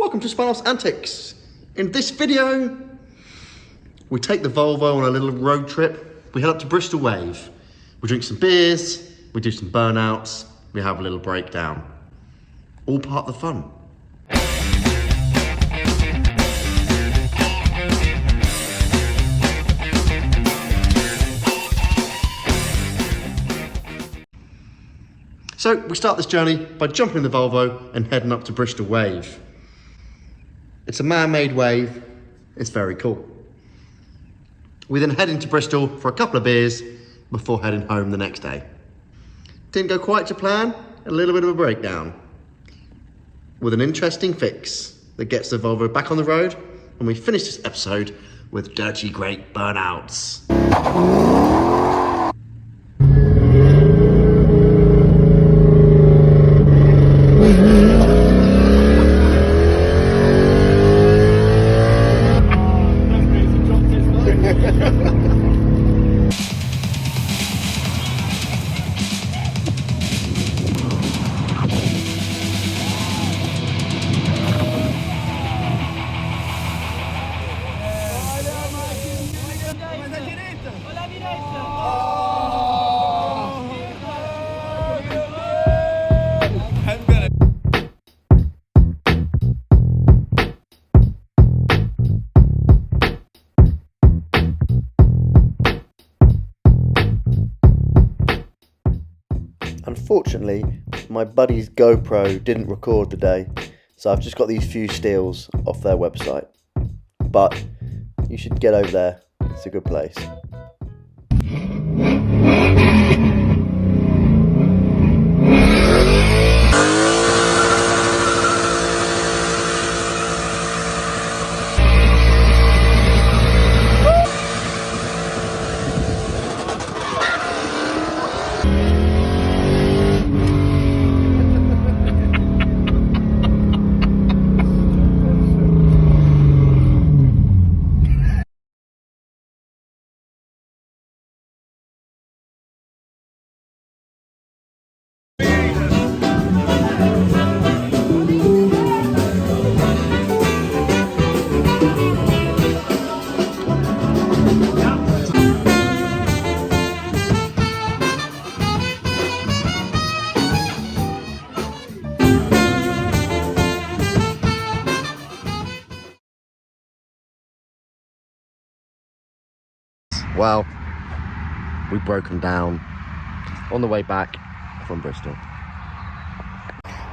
Welcome to Burnouts Antics. In this video, we take the Volvo on a little road trip. We head up to Bristol Wave. We drink some beers, we do some burnouts, we have a little breakdown. All part of the fun. So we start this journey by jumping in the Volvo and heading up to Bristol Wave. It's a man-made wave, it's very cool. We then head into Bristol for a couple of beers before heading home the next day. Didn't go quite to plan, a little bit of a breakdown. With an interesting fix that gets the Volvo back on the road, and we finish this episode with dirty great burnouts. Unfortunately, my buddy's GoPro didn't record today, so I've just got these few steals off their website. But you should get over there, it's a good place. Well, we've broken down on the way back from Bristol.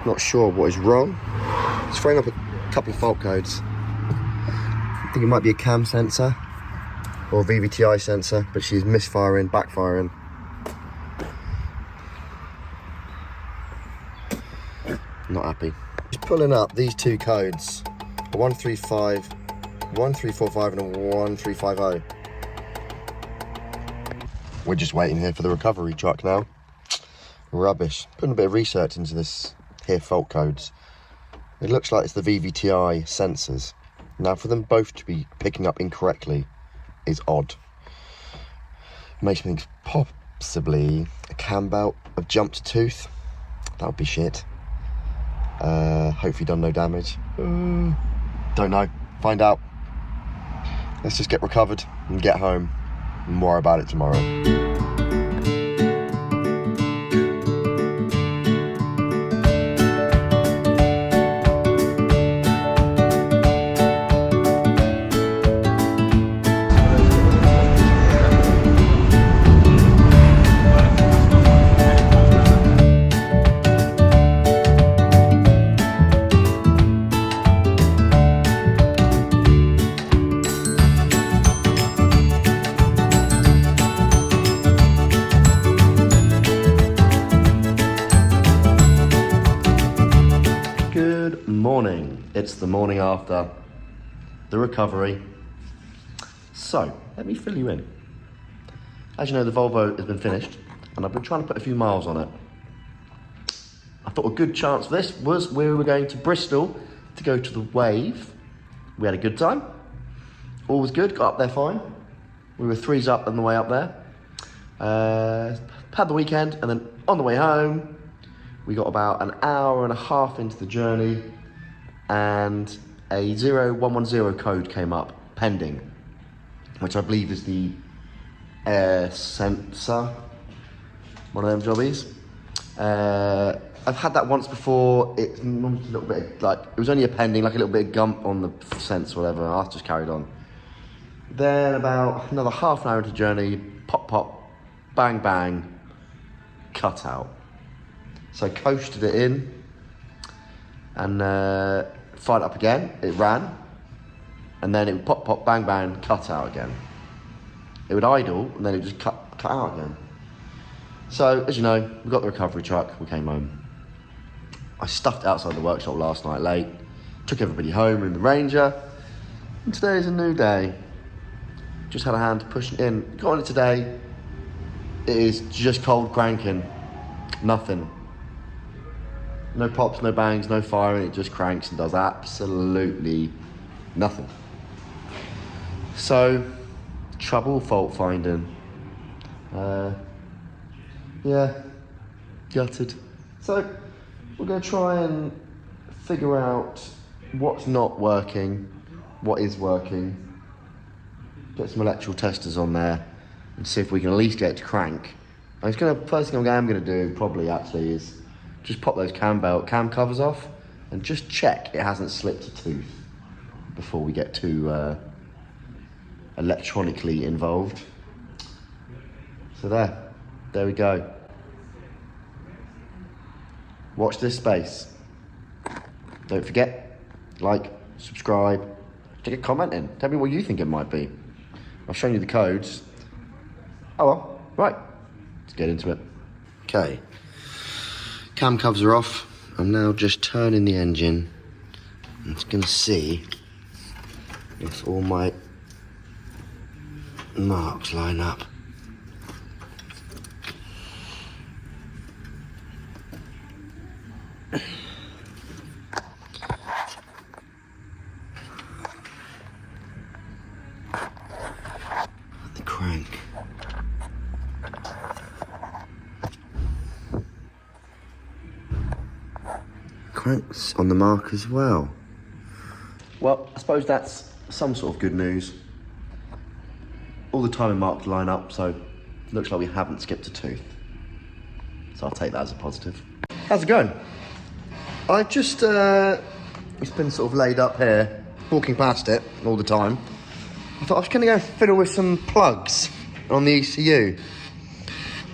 Not sure what is wrong. It's throwing up a couple of fault codes. I think it might be a cam sensor or a VVTi sensor, but she's misfiring, backfiring. Not happy. Just pulling up these two codes, a 135, 1345 and a 1350. We're just waiting here for the recovery truck now. Rubbish. Putting a bit of research into this here fault codes. It looks like it's the VVTi sensors. Now for them both to be picking up incorrectly is odd. Makes me think possibly a cam belt have jumped a tooth. That would be shit. Hopefully done no damage. Don't know. Find out. Let's just get recovered and get home. More about it tomorrow. It's the morning after the recovery. So, let me fill you in. As you know, the Volvo has been finished and I've been trying to put a few miles on it. I thought a good chance for this was we were going to Bristol to go to the Wave. We had a good time. All was good, got up there fine. We were 3s up on the way up there. Had the weekend, and then on the way home, we got about an hour and a half into the journey, and a 0110 code came up pending, which I believe is the air sensor, one of them jobbies. I've had that once before. It's a little bit like, it was only a pending, like a little bit of gump on the sensor or whatever. I just carried on. Then about another half an hour into the journey, pop, pop, bang, bang, cut out. So coasted it in and fired it up again. It ran, and then it would pop, pop, bang, bang, cut out again. It would idle, and then it would just cut out again. So, as you know, we got the recovery truck, we came home. I stuffed it outside the workshop last night late, took everybody home in the Ranger, and today is a new day. Just had a hand to push it in. Got on it today. It is just cold cranking. Nothing. No pops, no bangs, no firing. It just cranks and does absolutely nothing. So, trouble fault finding. Yeah, gutted. So, we're going to try and figure out what's not working, what is working, get some electrical testers on there, and see if we can at least get it to crank. First thing I am going to do, probably actually, is just pop those cam covers off, and just check it hasn't slipped a tooth before we get too electronically involved. So there we go. Watch this space. Don't forget, like, subscribe, stick a comment in. Tell me what you think it might be. I've shown you the codes. Oh well, right, let's get into it. Okay, cam covers are off. I'm now just turning the engine. I'm just gonna see if all my marks line up. The crank. Crank's on the mark as well. Well, I suppose that's some sort of good news. All the timing marks line up, so it looks like we haven't skipped a tooth. So I'll take that as a positive. How's it going? I've just, it's been sort of laid up here, walking past it all the time. I thought I was going to go fiddle with some plugs on the ECU.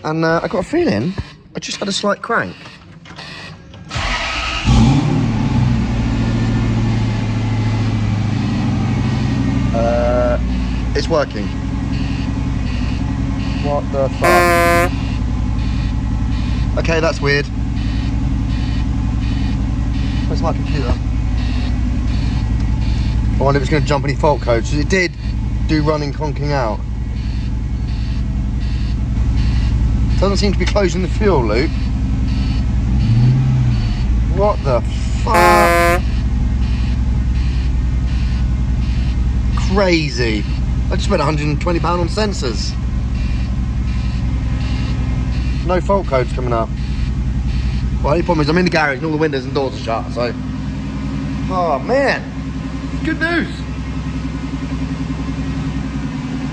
And I got a feeling I just had a slight crank. It's working. What the fuck? Okay, that's weird. Where's my computer? I wonder if it's going to jump any fault codes. It did do running conking out. Doesn't seem to be closing the fuel loop. What the fuck? Crazy. I just spent £120 on sensors. No fault codes coming up. Well, the only problem is I'm in the garage and all the windows and doors are shut, so... Oh, man. Good news.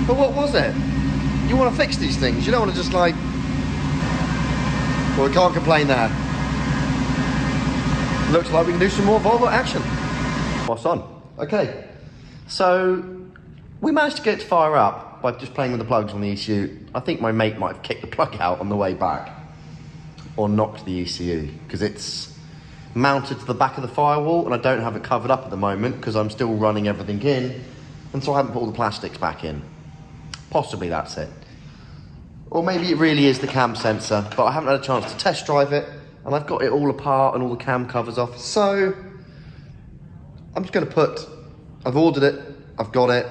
But what was it? You want to fix these things. You don't want to just, like... Well, we can't complain there. Looks like we can do some more Volvo action. What's on? Okay. So, we managed to get it to fire up by just playing with the plugs on the ECU. I think my mate might have kicked the plug out on the way back. Or knocked the ECU, because it's mounted to the back of the firewall and I don't have it covered up at the moment because I'm still running everything in, and so I haven't put all the plastics back in. Possibly that's it. Or maybe it really is the cam sensor, but I haven't had a chance to test drive it, and I've got it all apart and all the cam covers off, so I'm just going to I've ordered it, I've got it,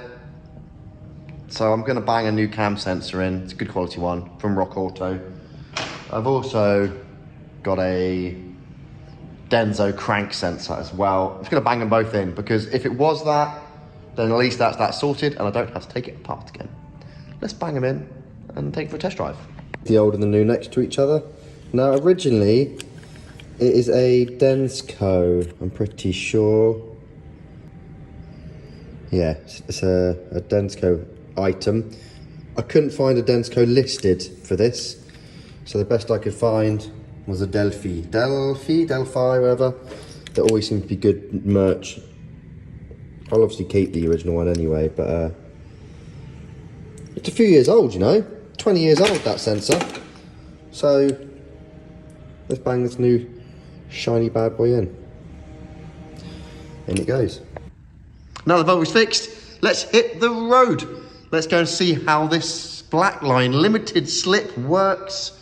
so I'm going to bang a new cam sensor in. It's a good quality one from Rock Auto. I've also got a Denso crank sensor as well. I'm just going to bang them both in, because if it was that, then at least that's that sorted and I don't have to take it apart again. Let's bang them in and take it for a test drive. The old and the new next to each other. Now originally, It is a Densco, I'm pretty sure. Yeah, it's a Densco item. I couldn't find a Densco listed for this, so the best I could find was a Delphi, whatever. There always seems to be good merch. I'll obviously keep the original one anyway, but it's a few years old, you know. 20 years old, that sensor. So let's bang this new shiny bad boy in. In it goes. Now the Volvo's fixed, let's hit the road. Let's go and see how this Blackline limited slip works.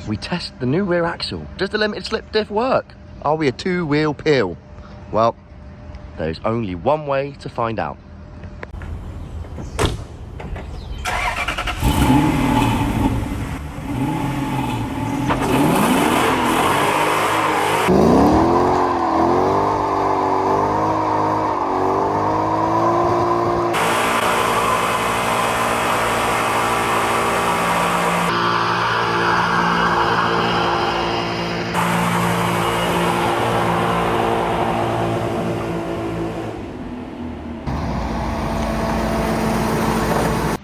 We test the new rear axle. Does the limited slip diff work? Are we a two-wheel peel? Well, there's only one way to find out.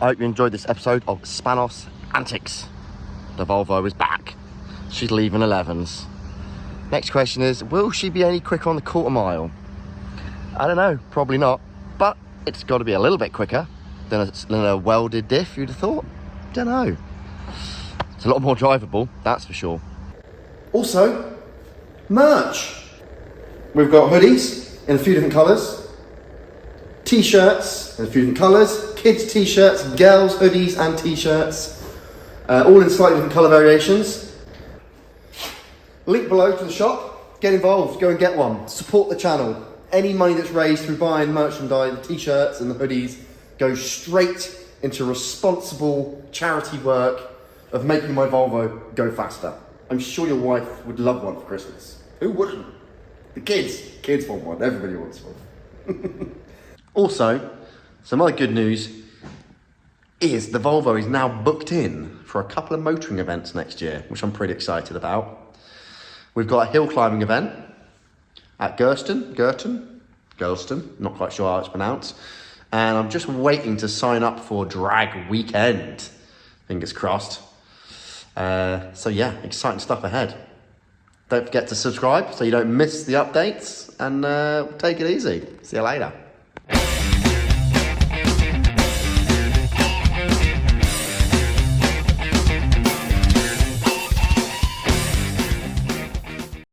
I hope you enjoyed this episode of Spanos Antics. The Volvo is back. She's leaving 11s. Next question is, will she be any quicker on the quarter mile? I don't know, probably not. But it's got to be a little bit quicker than a welded diff, you'd have thought. Don't know. It's a lot more drivable, that's for sure. Also, merch. We've got hoodies in a few different colours. T-shirts in a few different colours, kids t-shirts, girls hoodies and t-shirts, all in slightly different colour variations. Link below to the shop, get involved, go and get one, support the channel. Any money that's raised through buying merchandise, the t-shirts and the hoodies, goes straight into responsible charity work of making my Volvo go faster. I'm sure your wife would love one for Christmas. Who wouldn't? The kids want one, everybody wants one. Also, some other good news is the Volvo is now booked in for a couple of motoring events next year, which I'm pretty excited about. We've got a hill climbing event at Girton, not quite sure how it's pronounced. And I'm just waiting to sign up for drag weekend, fingers crossed. So yeah, exciting stuff ahead. Don't forget to subscribe so you don't miss the updates, and take it easy. See you later.